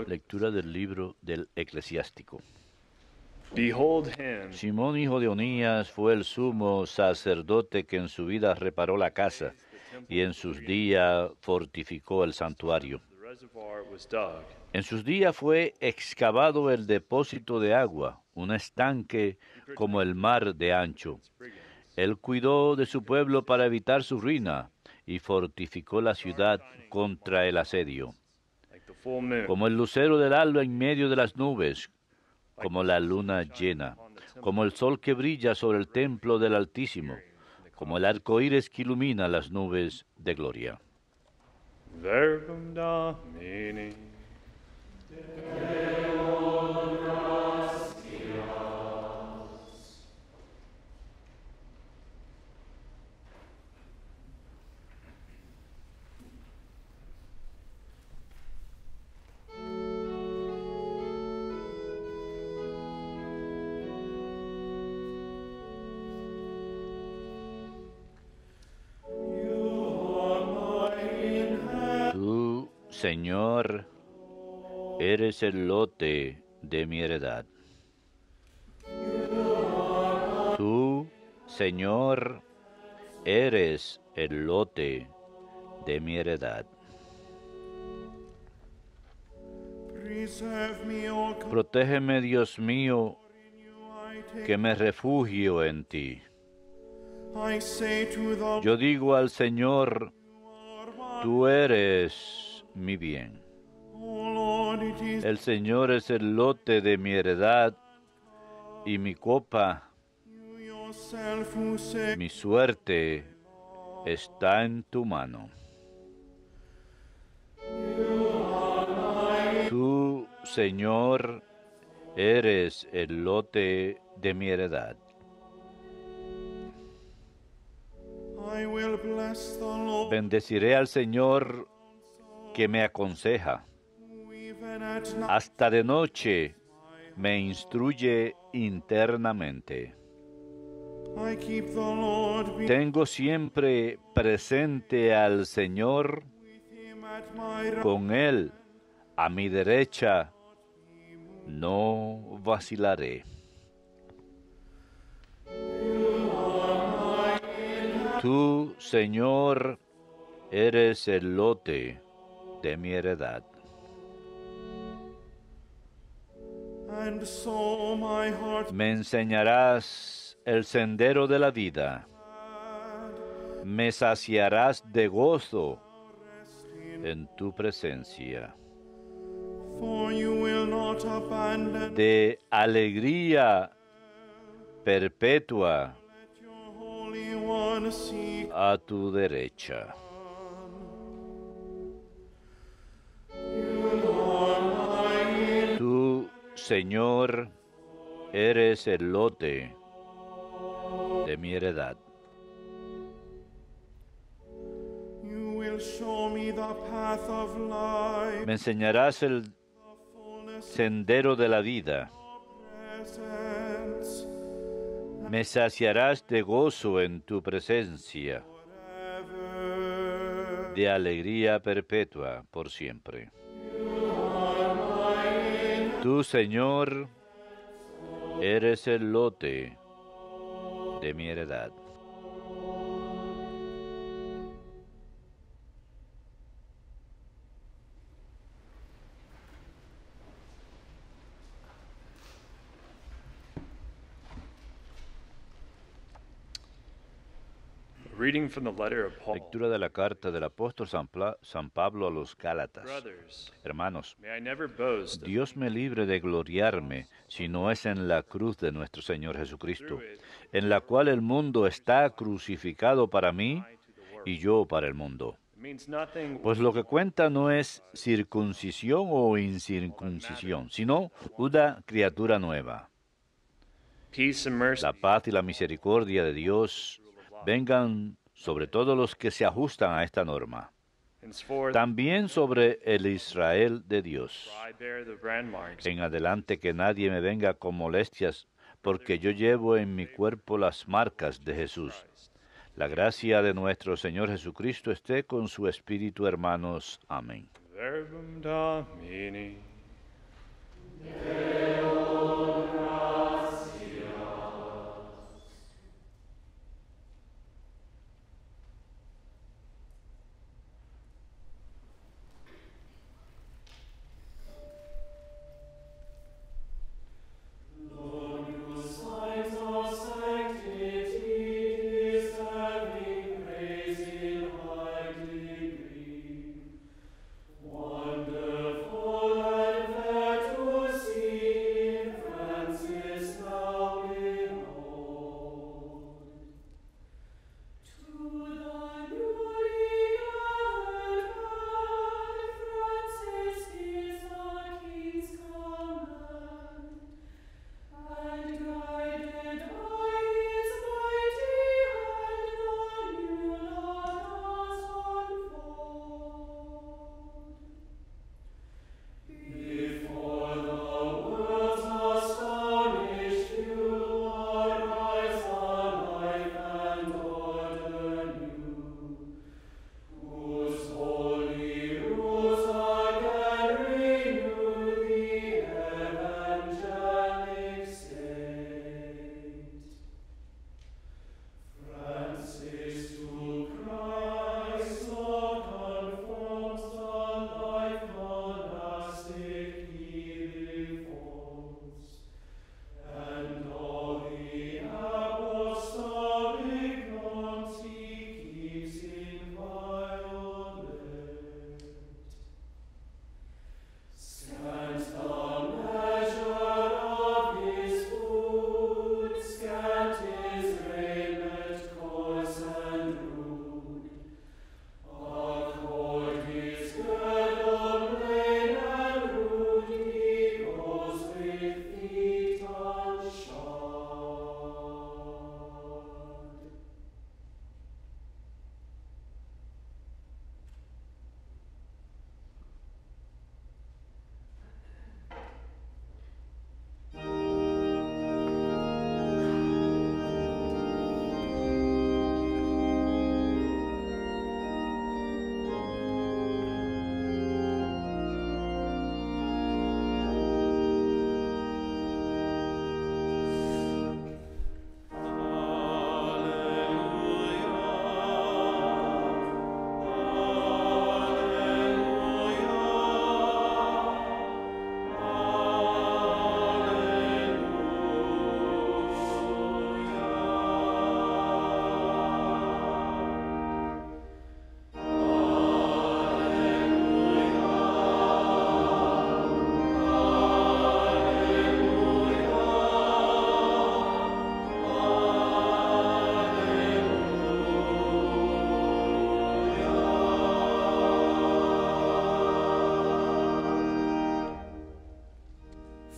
Lectura del libro del Eclesiástico. Behold him Simón, hijo de Onías, fue el sumo sacerdote que en su vida reparó la casa y en sus días fortificó el santuario. the reservoir was dug, En sus días fue excavado el depósito de agua, un estanque como el mar de ancho. Él cuidó de su pueblo para evitar su ruina y fortificó la ciudad contra el asedio. like the full moon, Como el lucero del alba en medio de las nubes, como la luna llena, como el sol que brilla sobre el templo del Altísimo, como el arco iris que ilumina las nubes de gloria. verbum Domini. Tú, Señor, eres el lote de mi heredad. Tú, Señor, eres el lote de mi heredad. Preserve me, O God, Protégeme, Dios mío, I take. que me refugio en ti. I say to the Yo digo al Señor, tú eres mi bien. O Lord, it is El Señor es el lote de mi heredad y mi copa, you yourself who say, mi suerte está en tu mano. Tú, Señor, eres el lote de mi heredad. I will bless the Lord, Bendeciré al Señor que me aconseja. even at night. Hasta de noche me instruye internamente. I keep the Lord with Tengo siempre presente al Señor, him at my right. con Él a mi derecha no vacilaré. Tú, Señor, eres el lote de mi heredad. And so my heart Me enseñarás el sendero de la vida. Me saciarás de gozo en tu presencia, for you will not abandon de alegría perpetua your Holy One. Seek a tu derecha. Tú, Señor, eres el lote de mi heredad. you will show me the path of life. Me enseñarás el Fullness sendero de la vida. presence Me saciarás de gozo en tu presencia, ever. de alegría perpetua por siempre. Tú, Señor, eres el lote de mi heredad. Reading from the letter of Paul. Lectura de la carta del apóstol San Pablo a los Gálatas. Brothers, Hermanos, may I never boast of Dios me libre de gloriarme si no es en la cruz de nuestro Señor Jesucristo, en la cual el mundo está crucificado para mí y yo para el mundo. it means nothing Pues lo que cuenta no es circuncisión o incircuncisión, sino una criatura nueva. peace and mercy La paz y la misericordia de Dios vengan sobre todos los que se ajustan a esta norma, henceforth también sobre el Israel de Dios. I bear the brand marks En adelante que nadie me venga con molestias, porque yo llevo en mi cuerpo las marcas de Jesús. La gracia de nuestro Señor Jesucristo esté con su espíritu, hermanos. Amén. verbum Verbum Domini.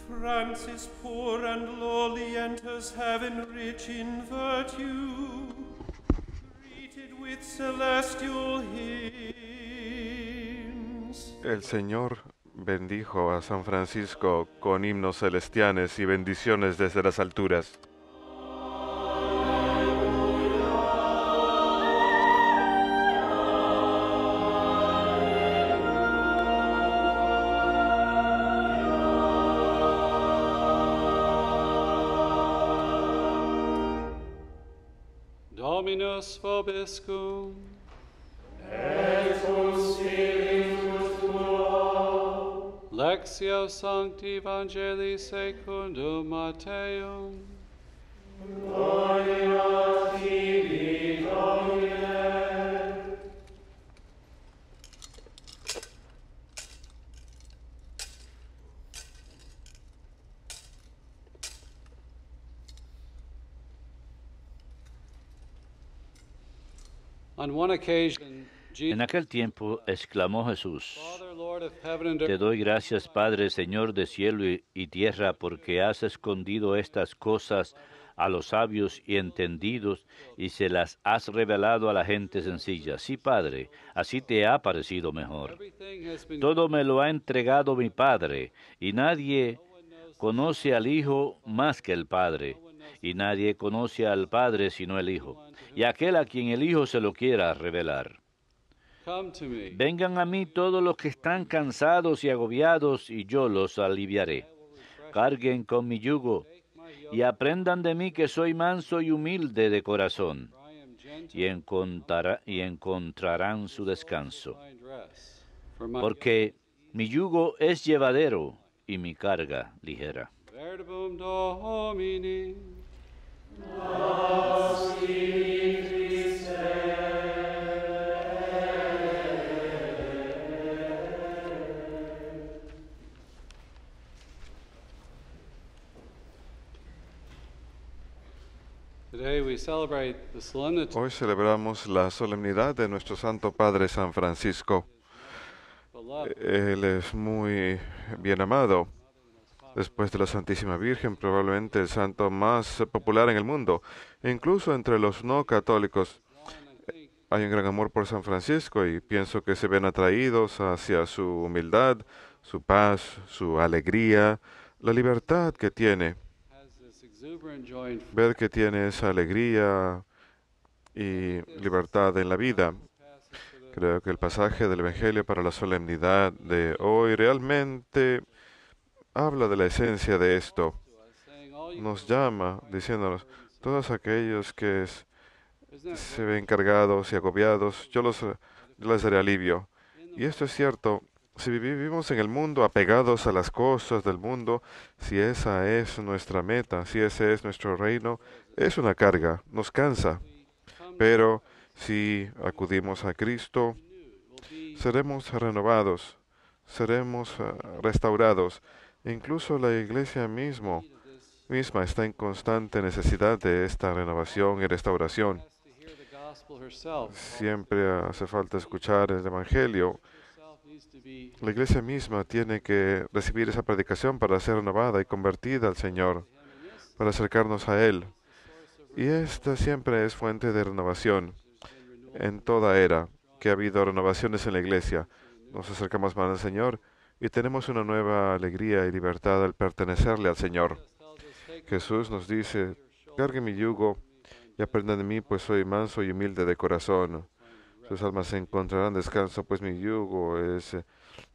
Francis, poor and lowly, enters heaven rich in virtue, greeted with celestial hymns. El Señor bendijo a San Francisco con himnos celestiales y bendiciones desde las alturas. Dominus vobiscum. Et cum spiritus tuo. Lectio Sancti Evangelii secundum Matteum. Gloria tibi, Domine. On one occasion, En aquel tiempo exclamó Jesús: Father, Lord of heaven and Te earth, doy gracias, Padre, Señor de cielo y tierra, porque has escondido estas cosas a los sabios y entendidos y se las has revelado a la gente sencilla. Sí, Padre, así te ha parecido mejor. everything has been Todo me lo ha entregado mi Padre, y nadie conoce al Hijo más que el Padre, y nadie conoce al Padre sino el Hijo, y aquel a quien el Hijo se lo quiera revelar. Come to me. Vengan a mí todos los que están cansados y agobiados, y yo los aliviaré. Carguen con mi yugo, y aprendan de mí que soy manso y humilde de corazón, For I am gentle y encontrarán su descanso. and find rest. For my Porque mi yugo es llevadero y mi carga ligera. Verbum Domini. Today we celebrate the solemnity Hoy celebramos la solemnidad de nuestro Santo Padre San Francisco. beloved Él es muy bien amado. Después de la Santísima Virgen, probablemente el santo más popular en el mundo. E incluso entre los no católicos hay un gran amor por San Francisco y pienso que se ven atraídos hacia su humildad, su paz, su alegría, la libertad que tiene. has this exuberant joy and Ver que tiene esa alegría y libertad en la vida. passage for the Creo que el pasaje del Evangelio para la solemnidad de hoy realmente habla de la esencia de esto. to us, saying, all you Nos llama diciéndonos, todos aquellos que isn't that se ven cargados y agobiados, yo les daré alivio. Y esto es cierto, si vivimos en el mundo apegados a las cosas del mundo, si esa es nuestra meta, si ese es nuestro reino, es una carga, nos cansa. Pero si acudimos a Cristo, seremos renovados, seremos restaurados. Incluso la Iglesia misma está en constante necesidad de esta renovación y restauración. has to hear the gospel herself. Siempre hace falta escuchar el Evangelio. Herself needs to be La Iglesia misma tiene que recibir esa predicación para ser renovada y convertida al Señor, para acercarnos a Él. Y esta siempre es fuente de renovación en toda era que ha habido renovaciones en la Iglesia. Nos acercamos más al Señor y tenemos una nueva alegría y libertad al pertenecerle al Señor. Jesús nos dice, cargue mi yugo y aprendan de mí, pues soy manso y humilde de corazón. Sus almas encontrarán descanso, pues mi yugo es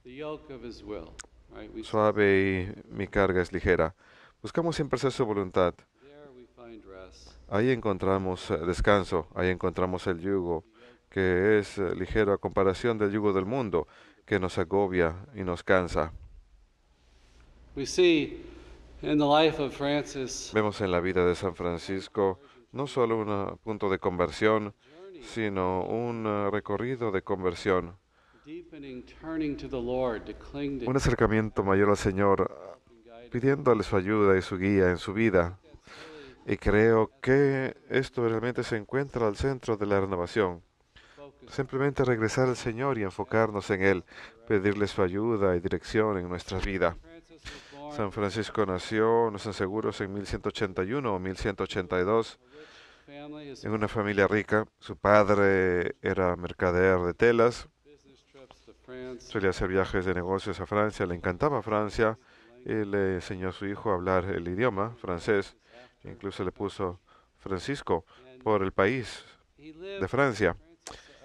the yoke of his will. Right? We suave y mi carga es ligera. Buscamos siempre hacer su voluntad. there we find rest. Ahí encontramos descanso, ahí encontramos el yugo, que es ligero a comparación del yugo del mundo, que nos agobia y nos cansa. We see in the life of Francis Vemos en la vida de San Francisco no solo un punto de conversión, sino un recorrido de conversión, deepening turning to the Lord to cling to un acercamiento mayor al Señor, pidiéndole su ayuda y su guía en su vida. Y creo que esto realmente se encuentra al centro de la renovación. Simplemente regresar al Señor y enfocarnos en Él, pedirle su ayuda y dirección en nuestra vida. Francis was born San Francisco nació, no están seguros, en 1181 o 1182, family, his en una familia rica. Su padre era mercader de telas, business trips to France, solía hacer viajes de negocios a Francia, le encantaba Francia y le enseñó a su hijo a hablar el idioma francés. Incluso le puso Francisco por el país he lived de Francia.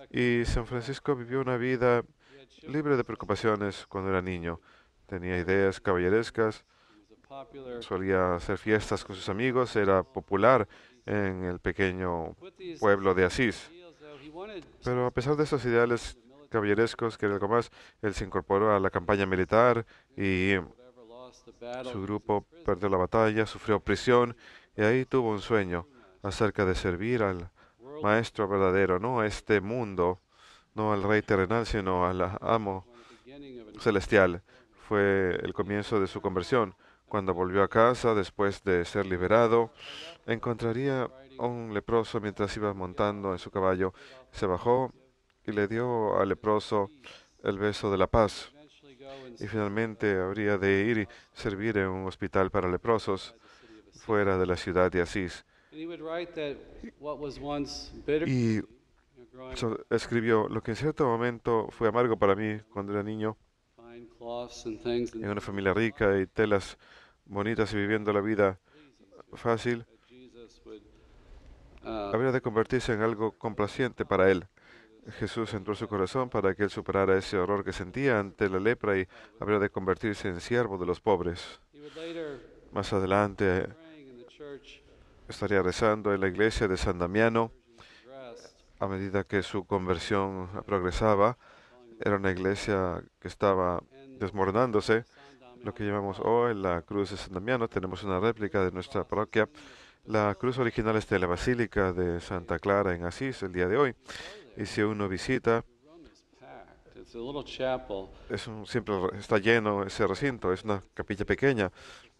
Y San Francisco vivió una vida libre de preocupaciones cuando era niño. Tenía ideas caballerescas, a popular solía hacer fiestas con sus amigos, era popular en el pequeño with these pueblo de Asís. ideals, though, he wanted Pero a pesar de esos ideales caballerescos, que era algo más, él se incorporó a la campaña militar y ever lost the battle. su grupo perdió la batalla, sufrió prisión y ahí tuvo un sueño acerca de servir al Maestro verdadero, no a este mundo, no al Rey terrenal, sino al Amo Beginning of an celestial. Fue el comienzo de su conversión. Cuando volvió a casa, después de ser liberado, encontraría a un leproso mientras iba montando en su caballo. Se bajó y le dio al leproso el beso de la paz. eventually go and Y finalmente habría de ir y servir en un hospital para leprosos fuera de la ciudad de Asís. and he would write that what was once bitter Y growing escribió, lo que en cierto momento fue amargo para mí cuando era niño, fine cloths and things and en una familia rica y telas bonitas y viviendo la vida fácil, that Jesus would habría de convertirse en algo complaciente para él. Jesús entró en su corazón para que él superara ese horror que sentía ante la lepra y habría de convertirse en siervo de los pobres. He would later Más adelante praying in the church estaría rezando en la iglesia de San Damiano progressed, a medida que su conversión progresaba. Era una iglesia que estaba desmoronándose, lo que llamamos hoy la Cruz de San Damiano. Tenemos una réplica de nuestra parroquia. La cruz original está en la Basílica de Santa Clara en Asís el día de hoy. Y si uno visita, the room is packed. It's a little chapel siempre está lleno ese recinto. Es una capilla pequeña.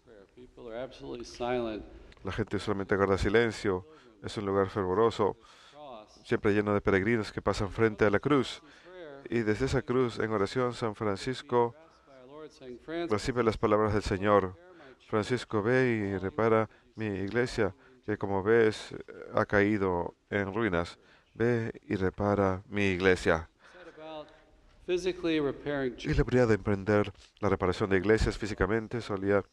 prayer. People are absolutely silent. La gente solamente guarda silencio. Es un lugar fervoroso, Cross. siempre lleno de peregrinos que pasan frente a la cruz. Prayer. Y desde esa cruz, en oración, San Francisco Asked by our Lord, saying, Francis, recibe las palabras del Señor. repair my church. Francisco, ve y repara mi iglesia, que como ves ha caído en ruinas. Ve y repara mi iglesia. Said about physically repairing Y church. le habría de emprender la reparación de iglesias físicamente. Solía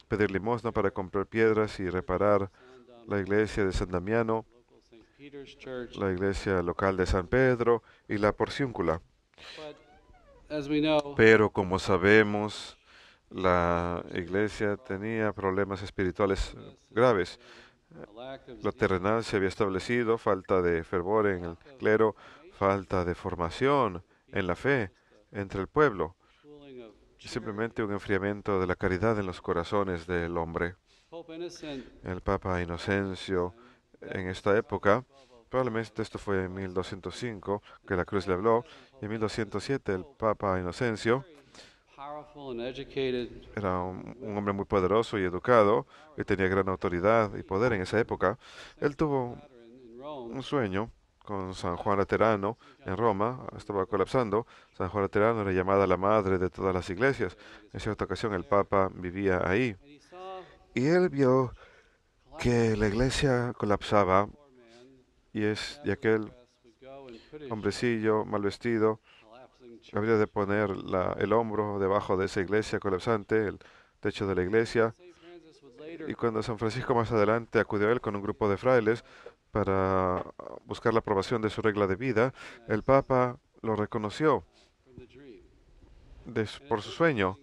pedir limosna para comprar piedras y reparar la iglesia de San Damiano, Local St. Peter's Church. la iglesia local de San Pedro y la Porciúncula. But as we know, Pero como sabemos, la iglesia tenía problemas espirituales graves. a lack of Lo terrenal se había establecido, falta de fervor en el clero, falta de formación en la fe entre el pueblo, cooling of y simplemente un enfriamiento de la caridad en los corazones del hombre. Pope Innocent. El Papa Inocencio, en esta época, probablemente esto fue en 1205 que la cruz le habló, y en 1207 el Papa Inocencio Powerful and educated, era un hombre muy poderoso y educado, y tenía gran autoridad y poder en esa época. Él tuvo in Rome, un sueño con San Juan Laterano en Roma, estaba colapsando. San Juan Laterano era llamada la madre de todas las iglesias. En cierta ocasión el Papa vivía ahí and he saw y él vio que la iglesia colapsaba poor man y aquel would go and put his hombrecillo mal vestido collapsing church. habría de poner el hombro debajo de esa iglesia colapsante, el techo de la iglesia. St. Francis would later Y cuando San Francisco más adelante acudió a él con un grupo de frailes para buscar la aprobación de su regla de vida, el Papa lo reconoció from the dream. por su sueño.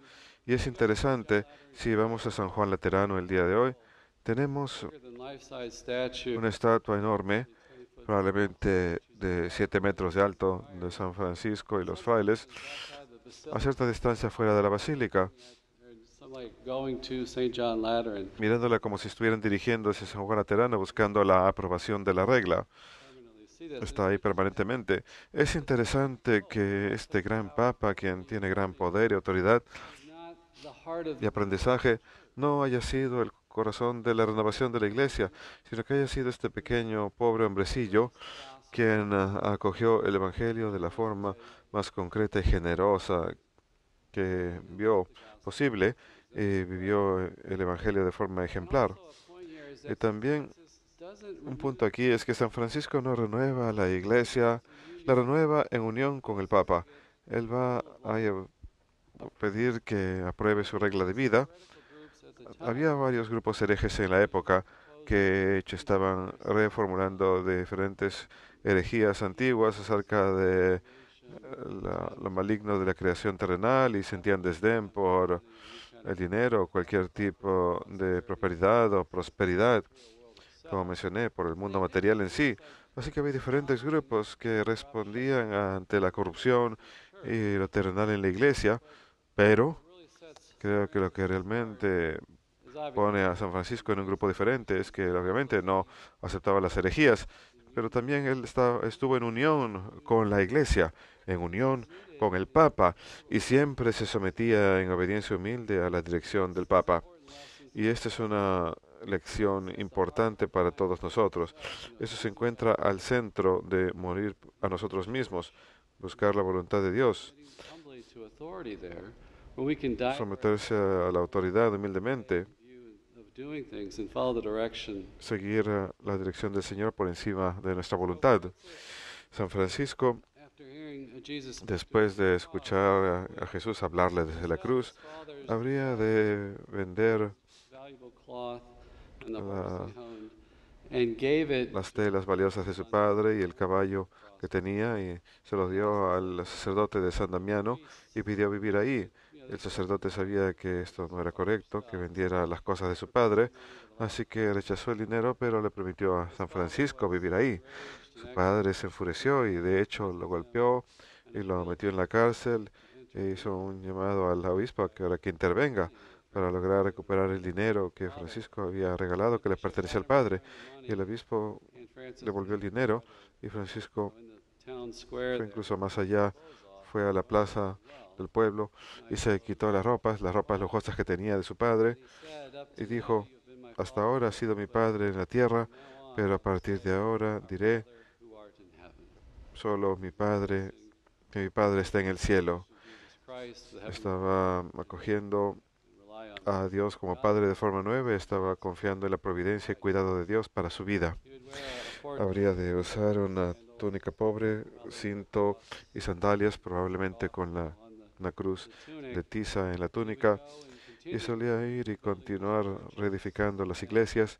Y es interesante, si vamos a San Juan Laterano el día de hoy, tenemos Bigger than life-size statue, una estatua enorme, 20 foot probablemente de 7 metros de alto, de San Francisco y los frailes, outside the a basilica, cierta distancia fuera de la basílica, or some like going to St. John Lateran mirándola como si estuvieran dirigiendo hacia San Juan Laterano buscando la aprobación de la regla. permanently. See this? Está ahí permanentemente. Es interesante que este gran Papa, quien tiene gran poder y autoridad It's not the heart of y aprendizaje, no haya sido el corazón de la renovación de la iglesia, sino que haya sido este pequeño, pobre hombrecillo quien acogió el Evangelio de la forma más concreta y generosa que vio posible y vivió el Evangelio de forma ejemplar. Also, a point here is Y that también Francis doesn't un punto aquí es que San Francisco no renueva la iglesia, la renueva en unión con el Papa. Él va a pedir que apruebe su regla de vida. groups at the time Había varios grupos herejes en la época que de hecho estaban reformulando diferentes herejías antiguas acerca de lo maligno de la creación terrenal y sentían desdén por el dinero o cualquier tipo de prosperidad o prosperidad, como mencioné, por el mundo material en sí. Así que había diferentes grupos que respondían ante la corrupción y lo terrenal en la iglesia, pero really sets creo que lo que realmente is obvious. pone a San Francisco en un grupo diferente es que obviamente no aceptaba las herejías, pero también él estuvo en unión con la iglesia, en unión con el Papa, y siempre se sometía en obediencia humilde a la dirección del Papa. Y esta es una lección importante para todos nosotros. Eso se encuentra al centro de morir a nosotros mismos, buscar la voluntad de Dios, Humbly to authority there, where we can die someterse a la autoridad humildemente, view of doing things and follow the direction. seguir la dirección del Señor por encima de nuestra voluntad. San Francisco, After hearing Jesus después de escuchar a Jesús hablarle desde la cruz, habría de vender valuable cloth and the la- horse he owned and gave it las telas valiosas de su padre y el caballo que tenía y se los dio al sacerdote de San Damiano y pidió vivir ahí. El sacerdote sabía que esto no era correcto, que vendiera las cosas de su padre, así que rechazó el dinero, pero le permitió a San Francisco vivir ahí. Su padre se enfureció y de hecho lo golpeó y lo metió en la cárcel e hizo un llamado al obispo para que intervenga para lograr recuperar el dinero que Francisco había regalado, que le pertenecía al padre. Y el obispo and Francis devolvió el dinero y Francisco in the town square fue there, incluso más allá, fue a la plaza del pueblo y se quitó las ropas lujosas que tenía de su padre he said, up y to dijo, now you've been my hasta father, ahora ha sido mi padre en la tierra, from now on, pero a partir de ahora diré Father who art in heaven. solo mi padre, que mi padre está en el cielo. Jesus Christ, the heavenly Estaba acogiendo rely on a Dios como Padre de forma nueva, estaba confiando en la providencia y cuidado de Dios para su vida. he would wear a fort Habría de usar una túnica pobre, cinto y sandalias, probablemente con una cruz de tiza en la túnica, y solía ir y continuar reedificando las iglesias,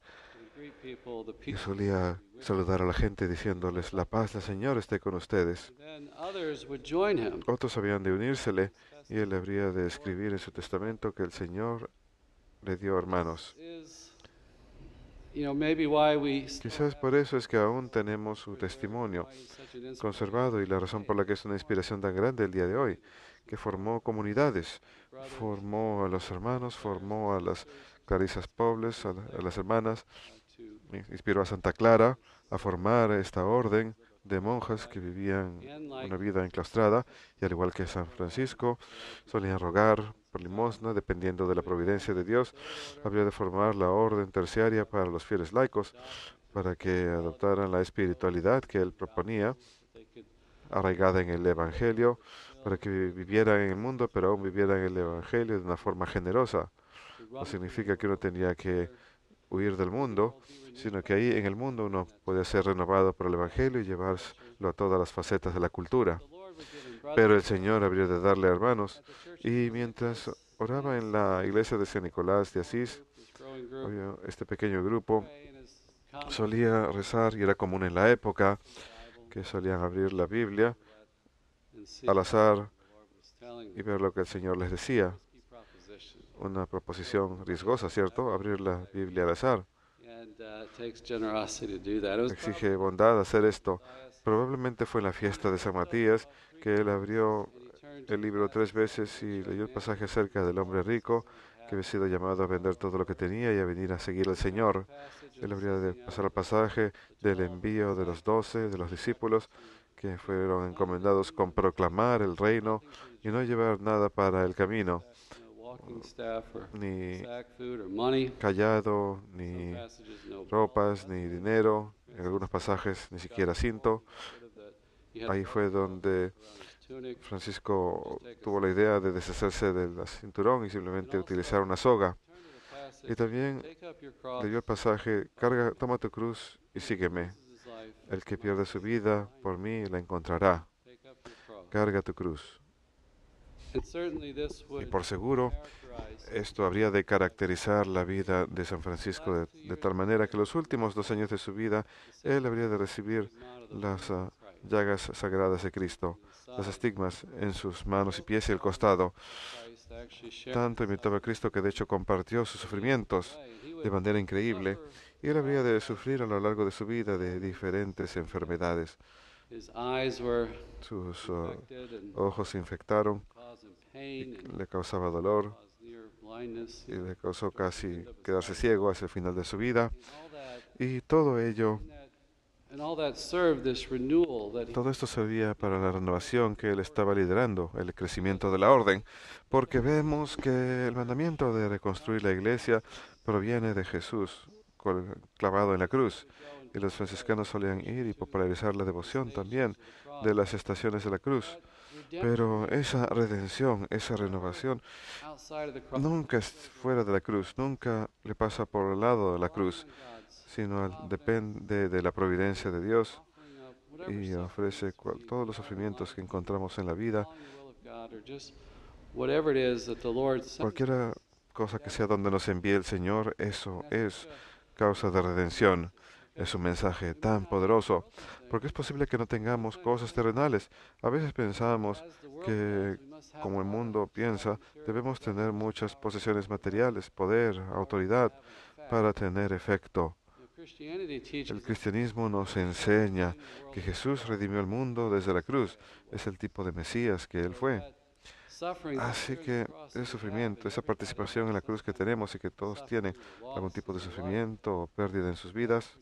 greet people, the y peace. solía saludar a la gente diciéndoles, la paz del Señor esté con ustedes. Then others would join him. Otros habían de unírsele, y él habría de escribir en su testamento que el Señor le dio hermanos. Is, maybe why we Quizás por eso es que aún tenemos su testimonio why he's such an inspiration. conservado y la razón por la que es una inspiración tan grande el día de hoy, que formó comunidades, formó a los hermanos, formó a las clarisas pobres, a las hermanas, inspiró a Santa Clara a formar esta orden de monjas que vivían una vida enclaustrada y al igual que San Francisco solían rogar por limosna dependiendo de la providencia de Dios. Habría de formar la orden terciaria para los fieles laicos para que adoptaran la espiritualidad que él proponía, arraigada en el Evangelio, para que vivieran en el mundo, pero aún vivieran en el Evangelio de una forma generosa. No significa que uno tenía que huir del mundo, sino que ahí en el mundo uno puede ser renovado por el Evangelio y llevarlo a todas las facetas de la cultura. Pero el Señor habría de darle hermanos, y mientras oraba en la iglesia de San Nicolás de Asís, este pequeño grupo solía rezar, y era común en la época, que solían abrir la Biblia al azar y ver lo que el Señor les decía. Una proposición riesgosa, ¿cierto? Abrir la Biblia al azar. Exige bondad hacer esto. Probablemente fue en la fiesta de San Matías que él abrió el libro 3 veces y leyó el pasaje acerca del hombre rico que había sido llamado a vender todo lo que tenía y a venir a seguir al Señor. Él habría de pasar al pasaje del envío de los 12, de los discípulos, que fueron encomendados con proclamar el reino y no llevar nada para el camino, ni callado, ni ropas, ni dinero, en algunos pasajes ni siquiera cinto. Ahí fue donde Francisco tuvo la idea de deshacerse del cinturón y simplemente utilizar una soga. Y también leyó el pasaje, toma tu cruz y sígueme. El que pierde su vida por mí la encontrará. Carga tu cruz. Y por seguro, esto habría de caracterizar la vida de San Francisco de tal manera que los últimos 2 años de su vida, él habría de recibir las llagas sagradas de Cristo, los estigmas en sus manos y pies y el costado. Tanto imitaba a Cristo que de hecho compartió sus sufrimientos de manera increíble, y él habría de sufrir a lo largo de su vida de diferentes enfermedades. Sus ojos se infectaron, y le causaba dolor y le causó casi quedarse ciego hacia el final de su vida. Y todo esto servía para la renovación que él estaba liderando, el crecimiento de la orden, porque vemos que el mandamiento de reconstruir la iglesia proviene de Jesús clavado en la cruz. Y los franciscanos solían ir y popularizar la devoción también de las estaciones de la cruz. Pero esa redención, esa renovación, nunca es fuera de la cruz, nunca le pasa por el lado de la cruz, sino depende de la providencia de Dios y ofrece todos los sufrimientos que encontramos en la vida, cualquier cosa que sea donde nos envíe el Señor, eso es causa de redención. es un mensaje tan poderoso, porque es posible que no tengamos cosas terrenales. A veces pensamos que, como el mundo piensa, debemos tener muchas posesiones materiales, poder, autoridad, para tener efecto. El cristianismo nos enseña que Jesús redimió el mundo desde la cruz. Es el tipo de Mesías que Él fue. Así que el sufrimiento, esa participación en la cruz que tenemos y que todos tienen algún tipo de sufrimiento o pérdida en sus vidas,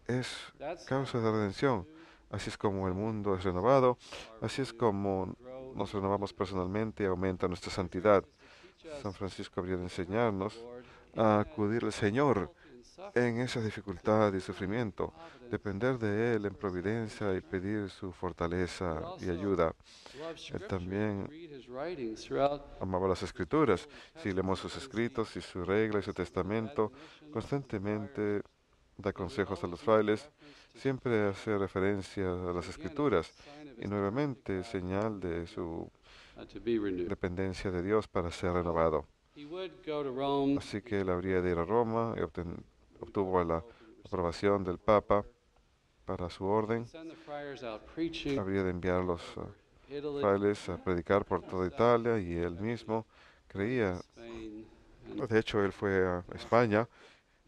es causa de redención. Así es como el mundo es renovado, así es como nos renovamos personalmente y aumenta nuestra santidad. San Francisco habría de enseñarnos a acudir al Señor en esa dificultad y sufrimiento, depender de Él en providencia y pedir su fortaleza y ayuda. Él también amaba las escrituras. Si leemos sus escritos y su regla y su testamento, constantemente da consejos a los frailes, siempre hace referencia a las escrituras y nuevamente señal de su dependencia de Dios para ser renovado. Así que él habría de ir a Roma y obtuvo la aprobación del Papa para su orden. Habría de enviar a los frailes a predicar por toda Italia y él mismo creía. De hecho, él fue a España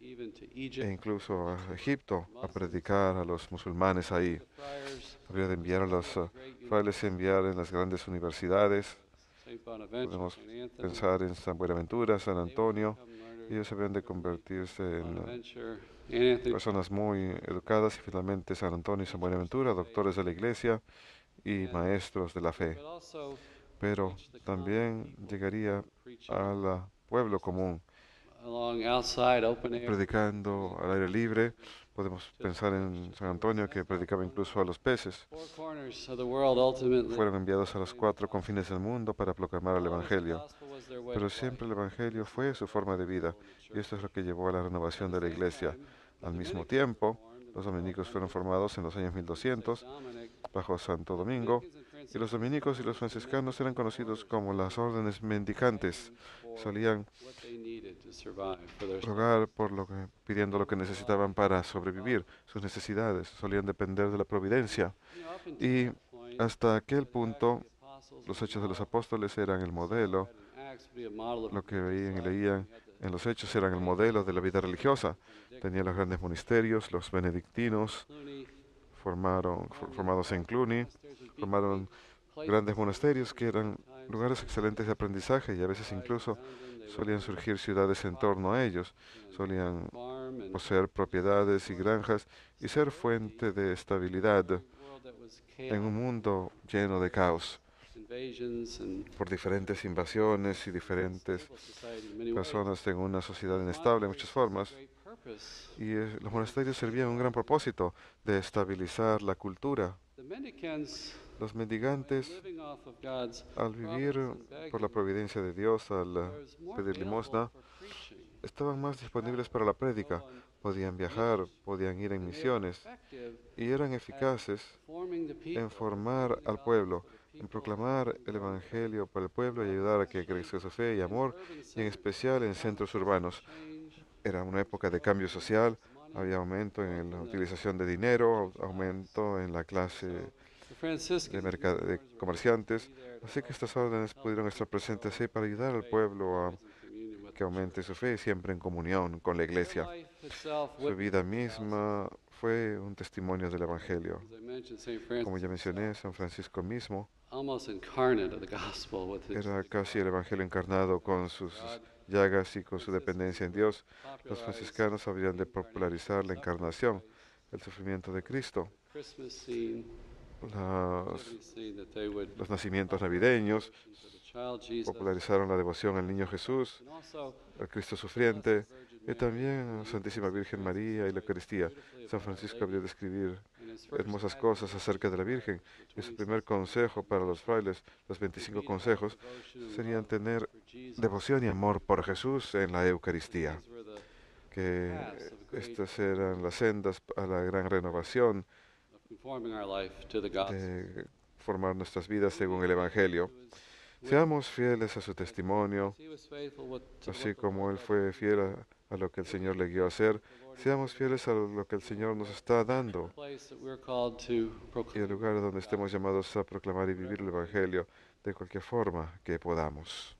e incluso a Egipto a predicar a los musulmanes ahí. Habría de enviar a los frailes a enviar en las grandes universidades. Podemos pensar en San Buenaventura, San Antonio. Ellos habrían de convertirse en personas muy educadas y finalmente San Antonio y San Buenaventura, doctores de la iglesia y maestros de la fe. Pero también llegaría al pueblo común, predicando al aire libre. Podemos pensar en San Antonio, que predicaba incluso a los peces. Fueron enviados a los 4 confines del mundo para proclamar el Evangelio. Pero siempre el Evangelio fue su forma de vida, y esto es lo que llevó a la renovación de la Iglesia. Al mismo tiempo, los dominicos fueron formados en los años 1200 bajo Santo Domingo, y los dominicos y los franciscanos eran conocidos como las órdenes mendicantes. Solían rogar pidiendo lo que necesitaban para sobrevivir, sus necesidades. Solían depender de la providencia. Y hasta aquel punto, los hechos de los apóstoles eran el modelo. Lo que veían y leían en los hechos eran el modelo de la vida religiosa. Tenían los grandes monasterios, los benedictinos, formados en Cluny, formaron grandes monasterios que eran lugares excelentes de aprendizaje y a veces incluso solían surgir ciudades en torno a ellos, solían poseer propiedades y granjas y ser fuente de estabilidad en un mundo lleno de caos por diferentes invasiones y diferentes personas en una sociedad inestable en muchas formas. Y los monasterios servían un gran propósito de estabilizar la cultura. Los mendigantes, al vivir por la providencia de Dios, al pedir limosna, estaban más disponibles para la prédica. Podían viajar, podían ir en misiones y eran eficaces en formar al pueblo, en proclamar el Evangelio para el pueblo y ayudar a que crezca su fe y amor, y en especial en centros urbanos. Era una época de cambio social, había aumento en la utilización de dinero, aumento en la clase de comerciantes, así que estas órdenes pudieron estar presentes ahí para ayudar al pueblo a que aumente su fe siempre en comunión con la iglesia. Su vida misma fue un testimonio del Evangelio. Como ya mencioné, San Francisco mismo era casi el Evangelio encarnado con sus llagas y con su dependencia en Dios. Los franciscanos habrían de popularizar la encarnación, el sufrimiento de Cristo, los nacimientos navideños, popularizaron la devoción al niño Jesús, al Cristo sufriente, y también a Santísima Virgen María y la Eucaristía. San Francisco habría de escribir hermosas cosas acerca de la Virgen, y su primer consejo para los frailes, los 25 consejos, serían tener devoción y amor por Jesús en la Eucaristía, que estas eran las sendas a la gran renovación de formar nuestras vidas según el Evangelio. Seamos fieles a su testimonio, así como Él fue fiel a lo que el Señor le guió a hacer. Seamos fieles a lo que el Señor nos está dando place that we're called to y proclaim. el lugar donde estemos llamados a proclamar y vivir el Evangelio de cualquier forma que podamos.